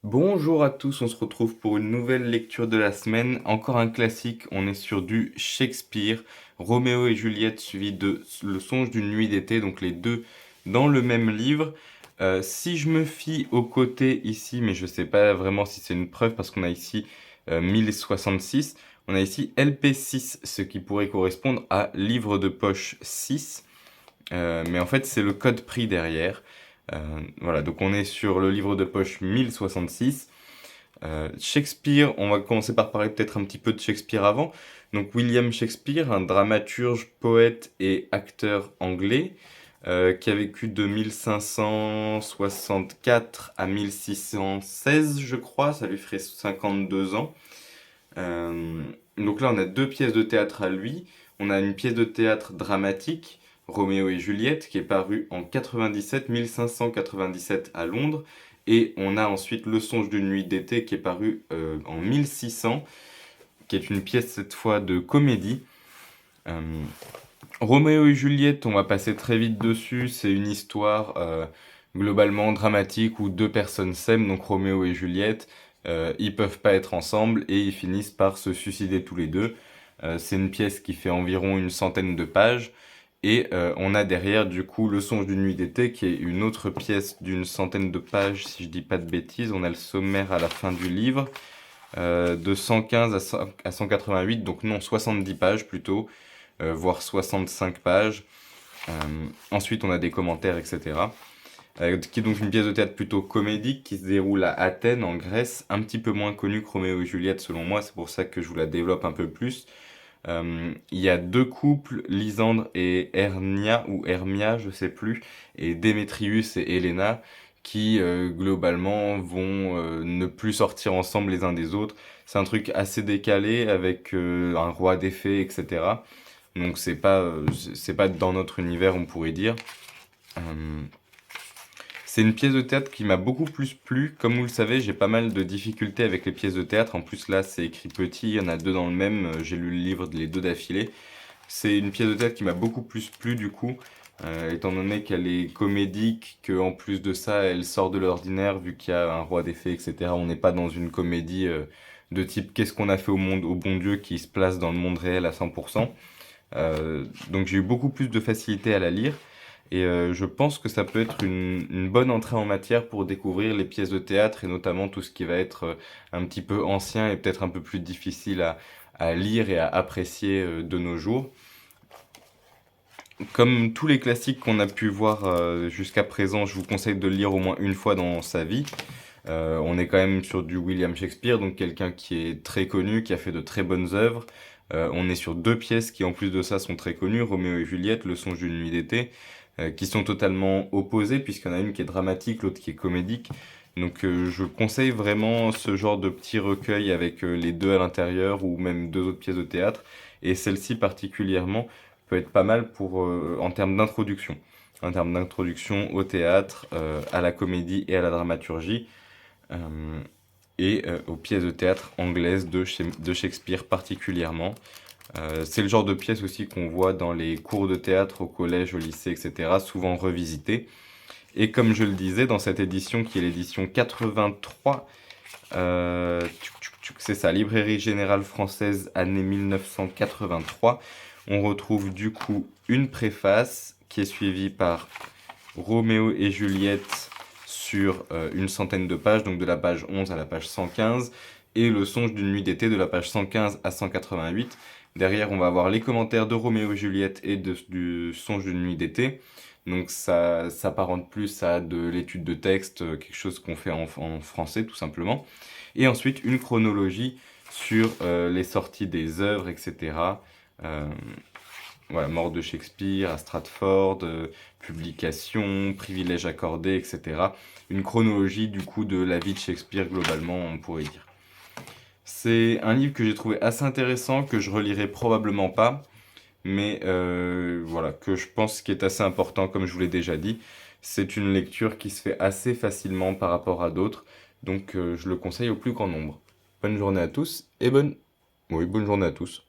Bonjour à tous, on se retrouve pour une nouvelle lecture de la semaine. Encore un classique, on est sur du Shakespeare, Roméo et Juliette suivi de Le songe d'une nuit d'été, donc les deux dans le même livre. Si je me fie au côté ici, mais je sais pas vraiment si c'est une preuve parce qu'on a ici 1066, on a ici LP6, ce qui pourrait correspondre à livre de poche 6. Mais en fait c'est le code prix derrière. Voilà, donc on est sur le livre de poche 1066. Shakespeare, on va commencer par parler peut-être un petit peu de Shakespeare avant. Donc William Shakespeare, un dramaturge, poète et acteur anglais, qui a vécu de 1564 à 1616, je crois, ça lui ferait 52 ans. Euh, donc là, on a deux pièces de théâtre à lui. On a une pièce de théâtre dramatique, Roméo et Juliette, qui est parue en 97, 1597 à Londres. Et on a ensuite Le songe d'une nuit d'été, qui est paru en 1600, qui est une pièce cette fois de comédie. Euh, Roméo et Juliette, on va passer très vite dessus. C'est une histoire globalement dramatique où deux personnes s'aiment, donc Roméo et Juliette. Ils peuvent pas être ensemble et ils finissent par se suicider tous les deux. C'est une pièce qui fait environ une centaine de pages. Et on a derrière du coup Le songe d'une nuit d'été qui est une autre pièce d'une centaine de pages si je dis pas de bêtises. On a le sommaire à la fin du livre de 115 à 188, donc non 70 pages plutôt, voire 65 pages. Ensuite on a des commentaires etc. Qui est donc une pièce de théâtre plutôt comédique qui se déroule à Athènes en Grèce, un petit peu moins connue que Roméo et Juliette selon moi, c'est pour ça que je vous la développe un peu plus. Il y a deux couples, Lysandre et Hermia, ou Hermia, je sais plus, et Démétrius et Helena, qui globalement vont ne plus sortir ensemble les uns des autres. C'est un truc assez décalé avec un roi des fées, etc. Donc c'est pas dans notre univers, on pourrait dire. Euh, c'est une pièce de théâtre qui m'a beaucoup plus plu. Comme vous le savez, j'ai pas mal de difficultés avec les pièces de théâtre. En plus, là, c'est écrit petit, il y en a deux dans le même. J'ai lu le livre les deux d'affilée. C'est une pièce de théâtre qui m'a beaucoup plus plu, du coup, étant donné qu'elle est comédique, qu'en plus de ça, elle sort de l'ordinaire, vu qu'il y a un roi des fées, etc. On n'est pas dans une comédie de type qu'est-ce qu'on a fait au monde, au bon Dieu, qui se place dans le monde réel à 100%. Donc j'ai eu beaucoup plus de facilité à la lire. Et je pense que ça peut être une bonne entrée en matière pour découvrir les pièces de théâtre et notamment tout ce qui va être un petit peu ancien et peut-être un peu plus difficile à lire et à apprécier de nos jours. Comme tous les classiques qu'on a pu voir jusqu'à présent, je vous conseille de le lire au moins une fois dans sa vie. On est quand même sur du William Shakespeare, donc quelqu'un qui est très connu, qui a fait de très bonnes œuvres. On est sur deux pièces qui en plus de ça sont très connues, Roméo et Juliette, Le songe d'une nuit d'été, qui sont totalement opposées, puisqu'il y en a une qui est dramatique, l'autre qui est comédique. Donc je conseille vraiment ce genre de petit recueil avec les deux à l'intérieur, ou même deux autres pièces de théâtre, et celle-ci particulièrement peut être pas mal pour, en termes d'introduction. En termes d'introduction au théâtre, à la comédie et à la dramaturgie euh, et aux pièces de théâtre anglaises de Shakespeare particulièrement. C'est le genre de pièce aussi qu'on voit dans les cours de théâtre au collège, au lycée, etc., souvent revisité. Et comme je le disais, dans cette édition qui est l'édition 83, c'est ça, Librairie Générale Française, année 1983, on retrouve du coup une préface qui est suivie par Roméo et Juliette sur une centaine de pages, donc de la page 11 à la page 115, et Le songe d'une nuit d'été de la page 115 à 188. Derrière, on va avoir les commentaires de Roméo et Juliette et du songe d'une nuit d'été. Donc ça s'apparente plus à de l'étude de texte, quelque chose qu'on fait en français tout simplement. Et ensuite une chronologie sur les sorties des œuvres, etc. Euh, voilà, mort de Shakespeare, à Stratford, publication, privilèges accordés, etc. Une chronologie du coup de la vie de Shakespeare globalement, on pourrait dire. C'est un livre que j'ai trouvé assez intéressant, que je relirai probablement pas, mais voilà, que je pense qui est assez important, comme je vous l'ai déjà dit. C'est une lecture qui se fait assez facilement par rapport à d'autres, donc je le conseille au plus grand nombre. Bonne journée à tous et bonne journée à tous.